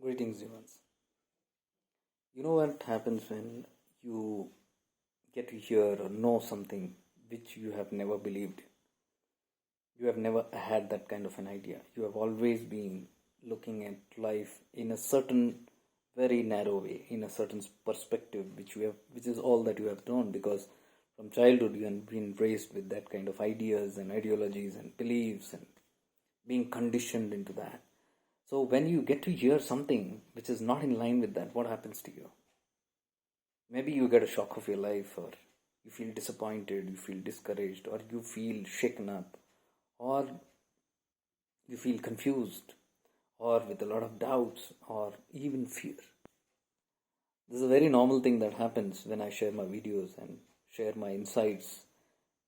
Greetings, Evans. You know what happens when you get to hear or know something which you have never believed in? You have never had that kind of an idea. You have always been looking at life in a certain very narrow way, in a certain perspective, which is all that you have known because from childhood you have been raised with that kind of ideas and ideologies and beliefs and being conditioned into that. So when you get to hear something which is not in line with that, what happens to you? Maybe you get a shock of your life, or you feel disappointed, you feel discouraged, or you feel shaken up, or you feel confused, or with a lot of doubts, or even fear. This is a very normal thing that happens when I share my videos and share my insights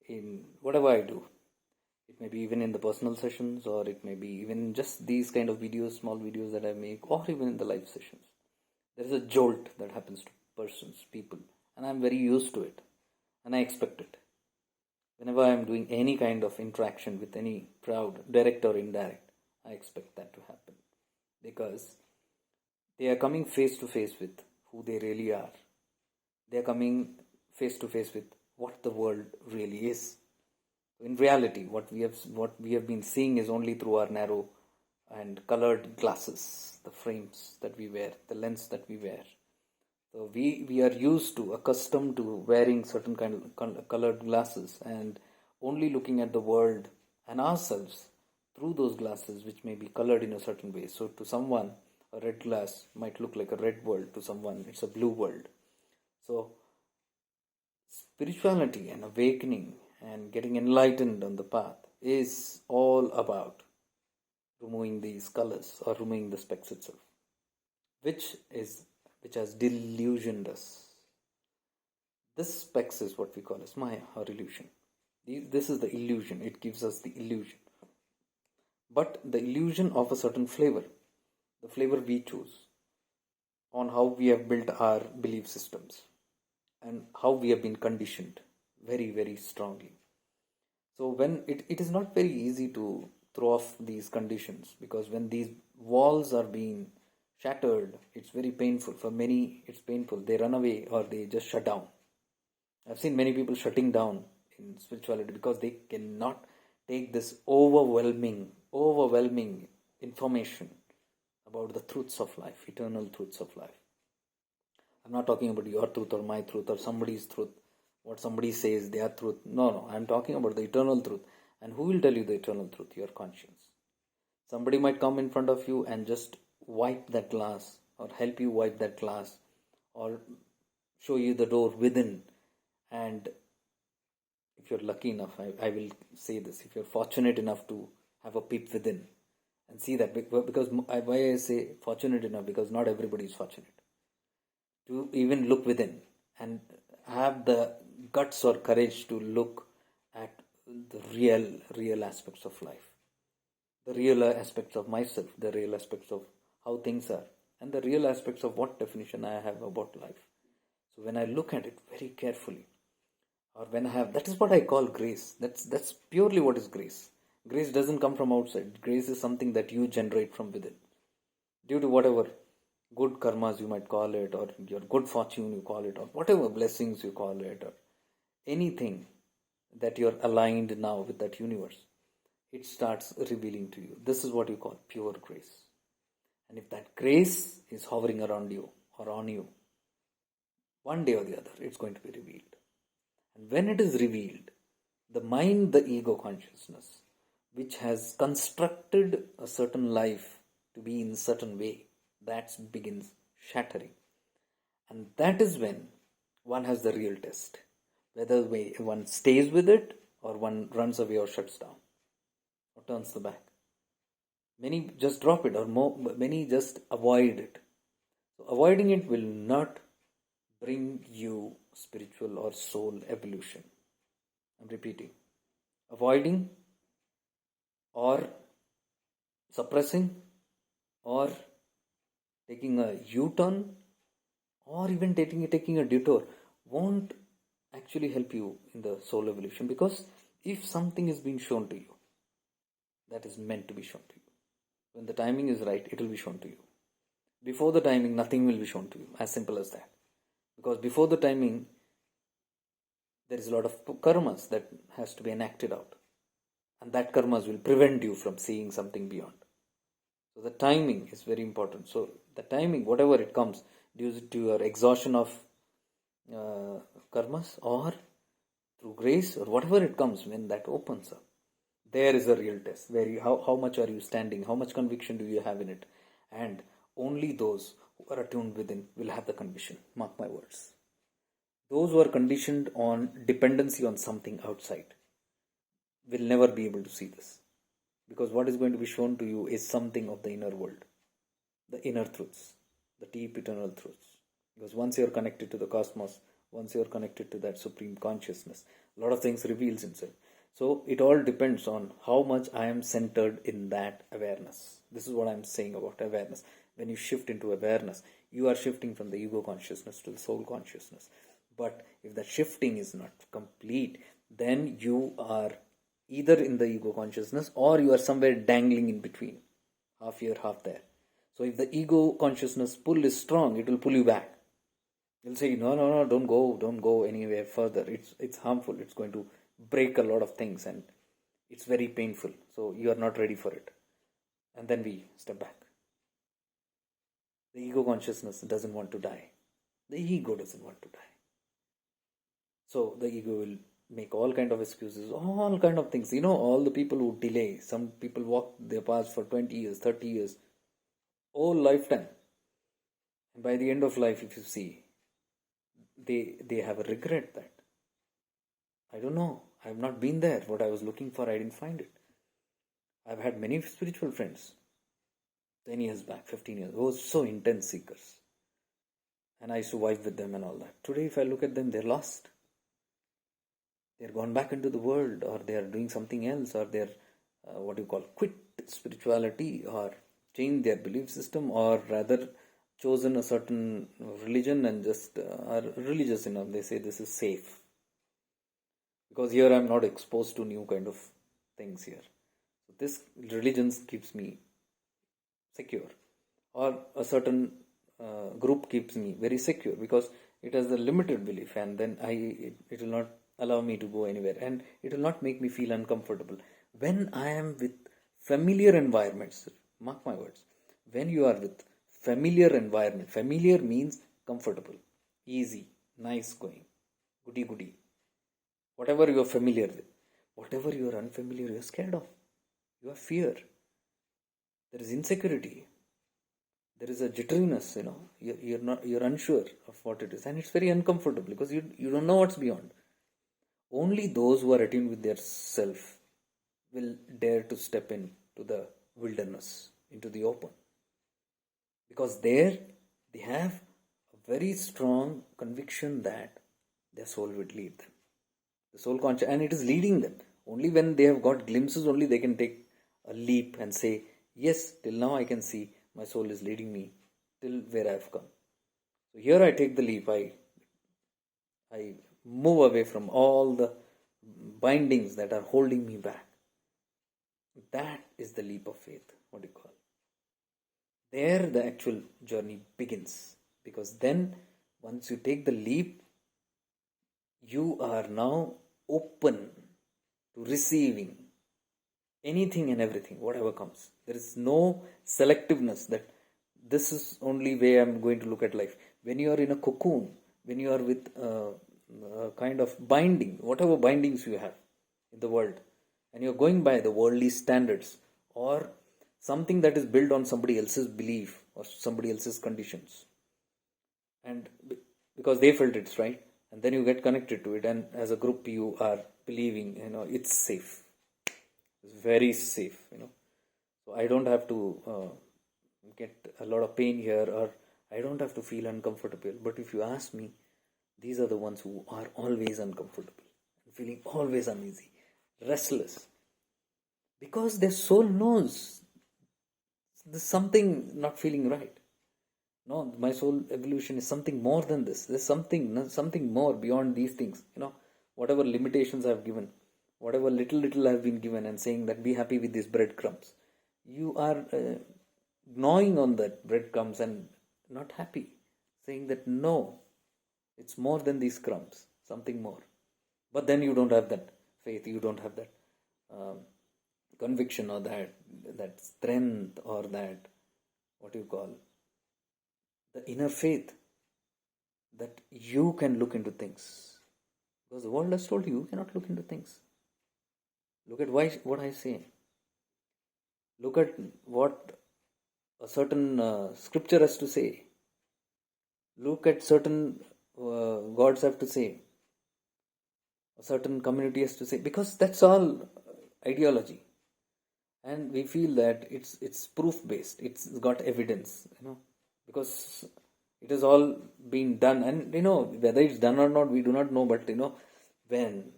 in whatever I do. It may be even in the personal sessions, or it may be even just these kind of videos, small videos that I make, or even in the live sessions. There is a jolt that happens to persons, people, and I'm very used to it, and I expect it. Whenever I'm doing any kind of interaction with any crowd, direct or indirect, I expect that to happen because they are coming face to face with who they really are. They are coming face to face with what the world really is. In reality, what we have been seeing is only through our narrow and colored glasses, the frames that we wear, the lens that we wear. So we are used to, accustomed to wearing certain kind of colored glasses and only looking at the world and ourselves through those glasses, which may be colored in a certain way. So to someone, a red glass might look like a red world. To someone, it's a blue world. So spirituality and awakening and getting enlightened on the path is all about removing these colors or removing the specs itself, which is which has delusioned us. This specs is what we call as Maya or illusion. This is the illusion. It gives us the illusion. But the illusion of a certain flavor, the flavor we choose, on how we have built our belief systems and how we have been conditioned very, very strongly. So when it is not very easy to throw off these conditions because when these walls are being shattered, it's very painful. For many, it's painful. They run away or they just shut down. I've seen many people shutting down in spirituality because they cannot take this overwhelming information about the truths of life, eternal truths of life. I'm not talking about your truth or my truth or somebody's truth, what somebody says, their truth. No. I'm talking about the eternal truth. And who will tell you the eternal truth? Your conscience. Somebody might come in front of you and just wipe that glass or help you wipe that glass or show you the door within. And if you're lucky enough, I will say this, if you're fortunate enough to have a peep within and see that, because why I say fortunate enough, because not everybody is fortunate to even look within and have the guts or courage to look at the real aspects of life, the real aspects of myself, the real aspects of how things are, and the real aspects of what definition I have about life. So when I look at it very carefully, or when I have, that is what I call grace. That's purely what is grace. Grace doesn't come from outside. Grace is something that you generate from within, due to whatever good karmas you might call it, or your good fortune you call it, or whatever blessings you call it, or anything that you're aligned now with that universe. It starts revealing to you. This is what you call pure grace. And if that grace is hovering around you or on you, one day or the other, it's going to be revealed. And when it is revealed, the mind, the ego consciousness, which has constructed a certain life to be in a certain way, that begins shattering. And that is when one has the real test. Whether one stays with it or one runs away or shuts down or turns the back. Many just drop it, or many just avoid it. So avoiding it will not bring you spiritual or soul evolution. I'm repeating. Avoiding or suppressing or taking a U-turn or even taking a detour won't actually help you in the soul evolution, because if something is being shown to you, that is meant to be shown to you. When the timing is right, it will be shown to you. Before the timing, nothing will be shown to you. As simple as that. Because before the timing, there is a lot of karmas that has to be enacted out. And that karmas will prevent you from seeing something beyond. So the timing is very important. So the timing, whatever it comes, due to your exhaustion of karmas or through grace or whatever it comes, when that opens up, there is a real test. How much are you standing? How much conviction do you have in it? And only those who are attuned within will have the conviction. Mark my words. Those who are conditioned on dependency on something outside will never be able to see this. Because what is going to be shown to you is something of the inner world, the inner truths, the deep eternal truths. Because once you are connected to the cosmos, once you are connected to that supreme consciousness, a lot of things reveals himself. So it all depends on how much I am centered in that awareness. This is what I am saying about awareness. When you shift into awareness, you are shifting from the ego consciousness to the soul consciousness. But if the shifting is not complete, then you are either in the ego consciousness or you are somewhere dangling in between, half here, half there. So if the ego consciousness pull is strong, it will pull you back. You'll say, no, don't go anywhere further. It's harmful. It's going to break a lot of things and it's very painful. So you are not ready for it. And then we step back. The ego consciousness doesn't want to die. The ego doesn't want to die. So the ego will make all kind of excuses, all kind of things. All the people who delay, some people walk their paths for 20 years, 30 years, whole lifetime. And by the end of life, if you see, they have a regret that, I don't know, I have not been there. What I was looking for, I didn't find it. I've had many spiritual friends, 10 years back, 15 years, who were so intense seekers. And I used to vibe with them and all that. Today, if I look at them, they're lost. They're gone back into the world, or they are doing something else, or they're quit spirituality, or change their belief system, or rather chosen a certain religion and just are religious enough. They say this is safe. Because here I'm not exposed to new kind of things here. So this religion keeps me secure. Or a certain group keeps me very secure because it has the limited belief, and then it will not allow me to go anywhere, and it will not make me feel uncomfortable. When I am with familiar environments, mark my words, when you are with familiar environment, familiar means comfortable, easy, nice going, goody. Whatever you are familiar with, whatever you are unfamiliar, you are scared of. You have fear. There is insecurity. There is a jitteriness, you're unsure of what it is, and it's very uncomfortable because you don't know what's beyond. Only those who are attuned with their self will dare to step into the wilderness, into the open. Because there they have a very strong conviction that their soul will lead them. The soul conscious, and it is leading them. Only when they have got glimpses, only they can take a leap and say, yes, till now I can see my soul is leading me till where I have come. So here I take the leap. I move away from all the bindings that are holding me back. That is the leap of faith, what do you call it? There the actual journey begins. Because then, once you take the leap, you are now open to receiving anything and everything, whatever comes. There is no selectiveness that this is only way I'm going to look at life. When you are in a cocoon, when you are with a kind of binding, whatever bindings you have in the world, and you're going by the worldly standards or something that is built on somebody else's belief or somebody else's conditions, and because they felt it's right, and then you get connected to it, and as a group you are believing it's safe, it's very safe, so I don't have to get a lot of pain here, or I don't have to feel uncomfortable. But if you ask me, these are the ones who are always uncomfortable, feeling always uneasy, restless, because their soul knows there's something not feeling right. No, my soul evolution is something more than this. There's something more beyond these things. Whatever limitations I've given, whatever little I've been given, and saying that be happy with these breadcrumbs, you are gnawing on that breadcrumbs and not happy, saying that no, it's more than these crumbs, something more. But then you don't have that faith, you don't have that um, conviction, or that strength, or that, what you call, the inner faith, that you can look into things. Because the world has told you cannot look into things. Look at what I say. Look at what a certain scripture has to say. Look at certain gods have to say. A certain community has to say. Because that's all ideology. And we feel that it's proof based. It's got evidence, because it has all been done. And whether it's done or not, we do not know. But when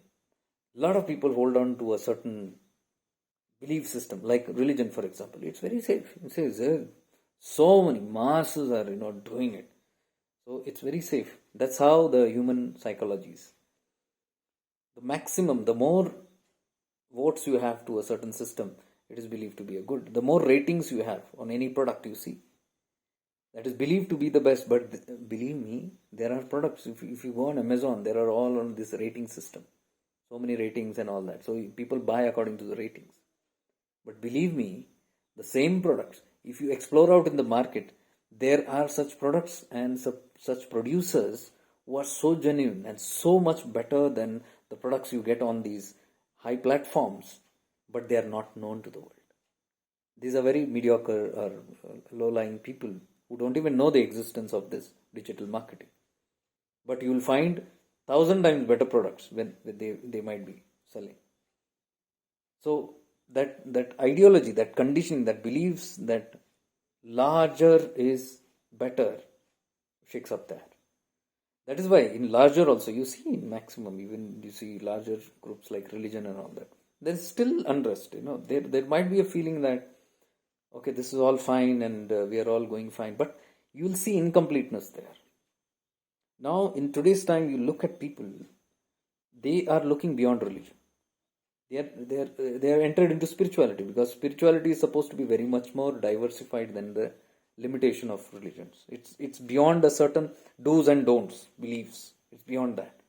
a lot of people hold on to a certain belief system, like religion, for example, it's very safe. It says so many masses are doing it, so it's very safe. That's how the human psychology is. The maximum, the more votes you have to a certain system, it is believed to be a good. The more ratings you have on any product you see, that is believed to be the best. But believe me, there are products, if you go on Amazon, there are all on this rating system, so many ratings and all that, so people buy according to the ratings. But believe me, the same products, if you explore out in the market, there are such products and such producers who are so genuine and so much better than the products you get on these high platforms, but they are not known to the world. These are very mediocre or low-lying people who don't even know the existence of this digital marketing. But you will find 1,000 times better products when they might be selling. So that ideology, that conditioning, that believes that larger is better, shakes up that. That is why in larger also, you see in maximum, even you see larger groups like religion and all that, there's still unrest. There might be a feeling that, okay, this is all fine and we are all going fine, but you will see incompleteness there. Now in today's time, you look at people, they are looking beyond religion. They are entered into spirituality, because spirituality is supposed to be very much more diversified than the limitation of religions. It's beyond a certain do's and don'ts beliefs. It's beyond that,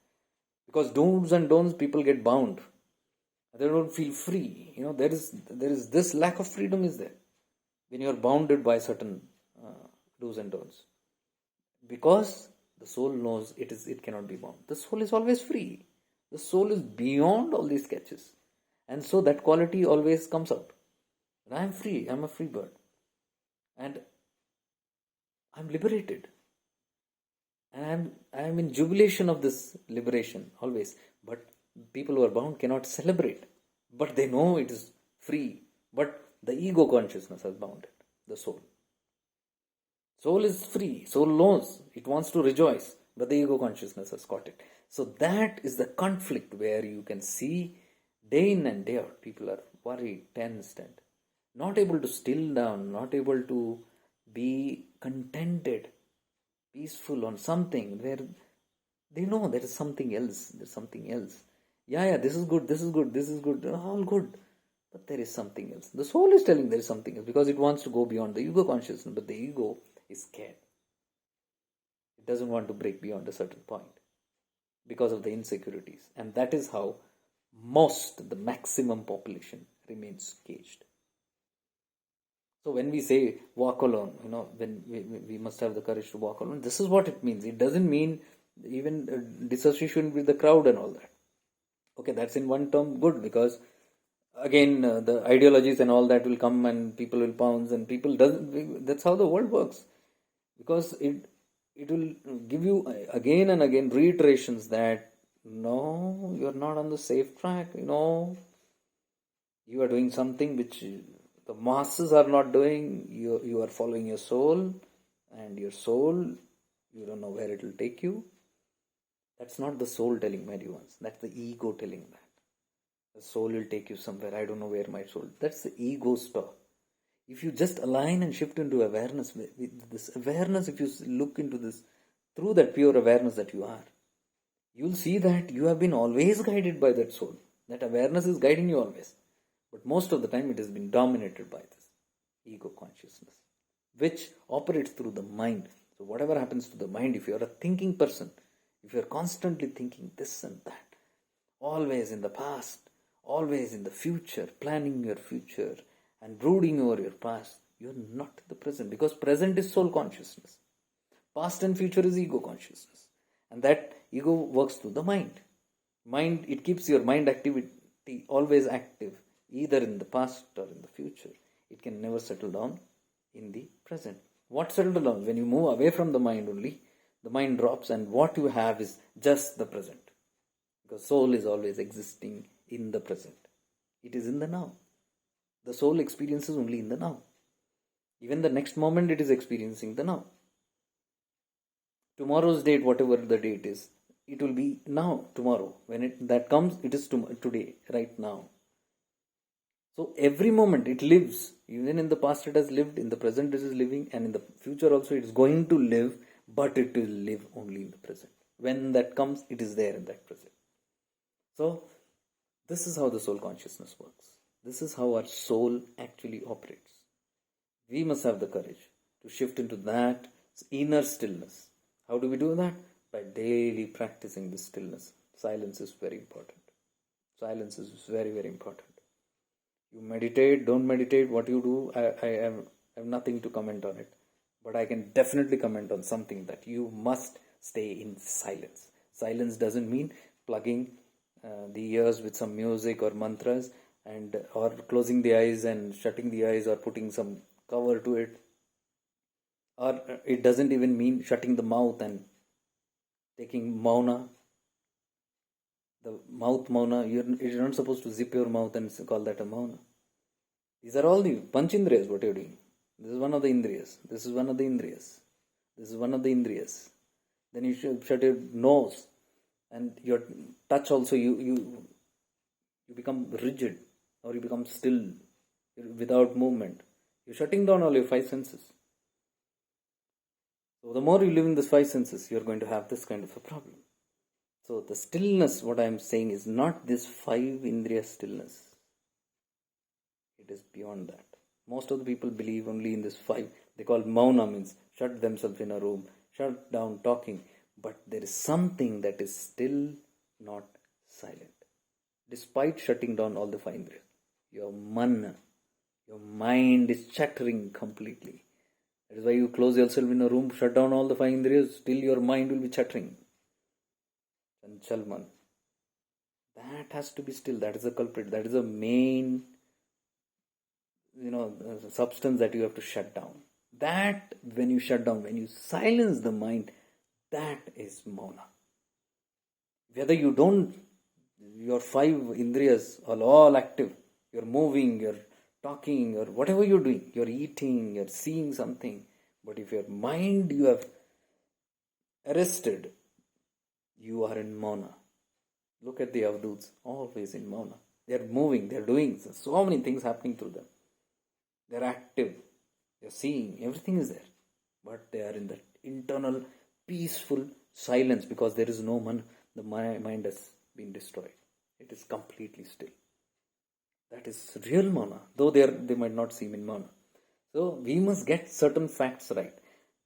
because do's and don'ts, people get bound. They don't feel free. There is this lack of freedom is there when you are bounded by certain do's and don'ts, because the soul knows it cannot be bound. The soul is always free. The soul is beyond all these sketches. And so that quality always comes out. And I am free. I am a free bird. And I am liberated. And I am in jubilation of this liberation always. But people who are bound cannot celebrate. But they know it is free. But the ego consciousness has bound it, the soul. Soul is free. Soul knows. It wants to rejoice. But the ego consciousness has caught it. So that is the conflict where you can see day in and day out, people are worried, tensed, and not able to still down, not able to be contented, peaceful on something where they know there is something else. There's something else. Yeah, this is good, this is good, this is good, all good. But there is something else. The soul is telling there is something else because it wants to go beyond the ego consciousness, but the ego is scared. It doesn't want to break beyond a certain point because of the insecurities. And that is how the maximum population remains caged. So when we say walk alone, when we must have the courage to walk alone, this is what it means. It doesn't mean even dissociation with the crowd and all that. Okay, that's in one term good, because again the ideologies and all that will come and people will pounce and that's how the world works, because it will give you again and again reiterations that no, you are not on the safe track. You are doing something which the masses are not doing. You are following your soul, and your soul, you don't know where it will take you. That's not the soul telling many ones. That's the ego telling that. The soul will take you somewhere. I don't know where my soul. That's the ego's talk. If you just align and shift into awareness, with this awareness, if you look into this through that pure awareness that you are, you'll see that you have been always guided by that soul. That awareness is guiding you always. But most of the time it has been dominated by this ego consciousness, which operates through the mind. So whatever happens to the mind, if you are a thinking person, if you are constantly thinking this and that, always in the past, always in the future, planning your future and brooding over your past, you're not in the present, because present is soul consciousness. Past and future is ego consciousness. And that ego works through the mind. Mind, it keeps your mind activity always active, either in the past or in the future. It can never settle down in the present. What settles down? When you move away from the mind only, the mind drops, and what you have is just the present. Because soul is always existing in the present. It is in the now. The soul experiences only in the now. Even the next moment it is experiencing the now. Tomorrow's date, whatever the date is, it will be now, tomorrow. When that comes, it is today, right now. So every moment it lives. Even in the past it has lived, in the present it is living, and in the future also it is going to live, but it will live only in the present. When that comes, it is there in that present. So this is how the soul consciousness works. This is how our soul actually operates. We must have the courage to shift into that inner stillness. How do we do that? By daily practicing this stillness. Silence is very important. Silence is very, very important. You meditate, don't meditate, what you do, I have nothing to comment on it. But I can definitely comment on something, that you must stay in silence. Silence doesn't mean plugging the ears with some music or mantras, or closing the eyes and shutting the eyes, or putting some cover to it. Or it doesn't even mean shutting the mouth and taking mauna. The mouth mauna, you're not supposed to zip your mouth and call that a mauna. These are all the panchendriyas, what you're doing. This is one of the indriyas. This is one of the indriyas. This is one of the indriyas. Then you should shut your nose, and your touch also, you become rigid, or you become still without movement. You're shutting down all your five senses. So the more you live in the five senses, you're going to have this kind of a problem. So the stillness, what I'm saying, is not this five indriya stillness. It is beyond that. Most of the people believe only in this five. They call mauna, means shut themselves in a room, shut down talking. But there is something that is still not silent. Despite shutting down all the five indriyas, your man, your mind is chattering completely. That is why you close yourself in a room, shut down all the five indriyas, still your mind will be chattering. Chanchalman. That has to be still. That is the culprit. That is the main, substance that you have to shut down. That, when you shut down, when you silence the mind, that is mauna. Whether you don't, your five indriyas are all active. You're moving, you're talking, or whatever you're doing. You're eating, you're seeing something. But if your mind you have arrested, you are in mauna. Look at the avduts, always in mauna. They're moving, they're doing so many things happening through them. They're active, they're seeing, everything is there. But they are in that internal, peaceful silence, because there is no man, the mind has been destroyed. It is completely still. That is real mauna, though they might not seem in mauna. So we must get certain facts right.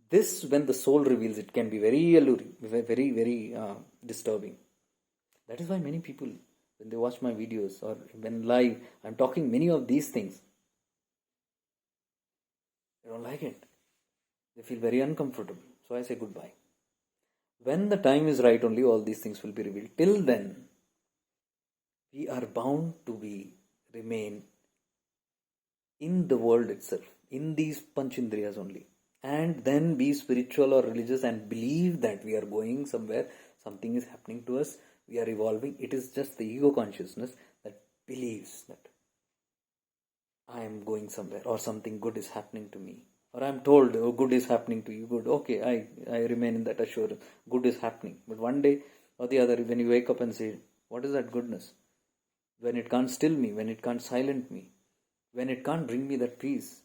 This, when the soul reveals, it can be very alluring, very, very disturbing. That is why many people, when they watch my videos or when live, I'm talking many of these things. They don't like it. They feel very uncomfortable. So I say goodbye. When the time is right, only all these things will be revealed. Till then, we are bound to remain in the world itself, in these panchendriyas only. And then be spiritual or religious and believe that we are going somewhere, something is happening to us, we are evolving. It is just the ego consciousness that believes that I am going somewhere, or something good is happening to me. Or I am told, oh, good is happening to you, good. Okay, I remain in that assurance, good is happening. But one day or the other, when you wake up and say, what is that goodness? When it can't still me, when it can't silence me, when it can't bring me that peace.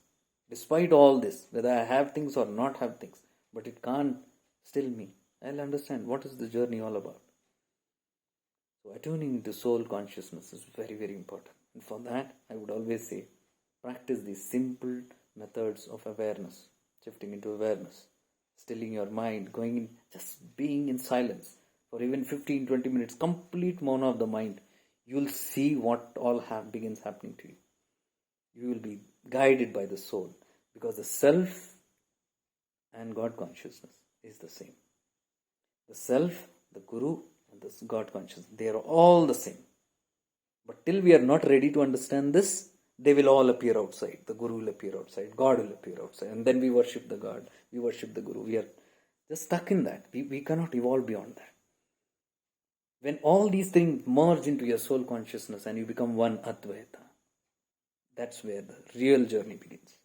Despite all this, whether I have things or not have things, but it can't still me, I'll understand what is the journey all about. So attuning into soul consciousness is very, very important. And for that, I would always say, practice these simple methods of awareness, shifting into awareness, stilling your mind, going in, just being in silence for even 15-20 minutes, complete mono of the mind, you'll see what all begins happening to you. You will be guided by the soul, because the self and God consciousness is the same. The self, the Guru, and the God consciousness, they are all the same. But till we are not ready to understand this, they will all appear outside. The Guru will appear outside, God will appear outside, and then we worship the God, we worship the Guru. We are just stuck in that. We cannot evolve beyond that. When all these things merge into your soul consciousness and you become one Advaita, that's where the real journey begins.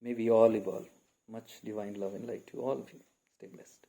May we all evolve. Much divine love and light to all of you. Stay blessed.